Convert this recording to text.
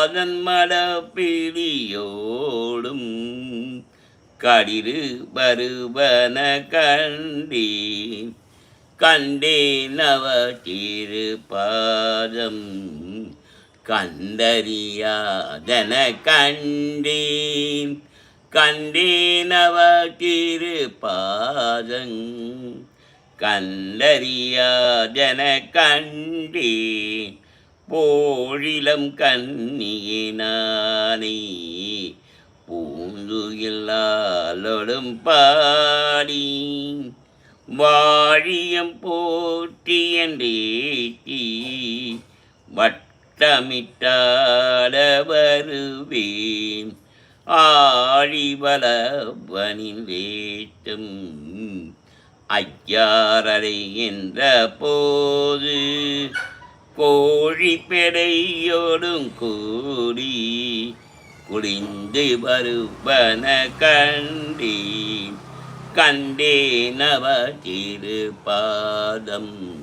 அதன் மடப்பிடியோடும் கடிரு வருவன கண்டேன் கண்டேன் அவ திருப்பாதம் கண்டறியாதன கண்டேன் கண்டேன் அவ திருப்பாதம் கண்டறியாதன கண்டேன் போழிலம் கண்ணியினானே பூந்துயிலாலொடும் பாடி வாழியம் போற்றி என்றேத்தி வட்டமிட்டாட வருவேன் ஆழிவளவனின் வேட்டும் ஐயாரரை என்ற போது கோழி பெடையோடும் கூடி குளிந்து வருவன கண்டேன் கண்டேன் அவ திருப்பாதம்.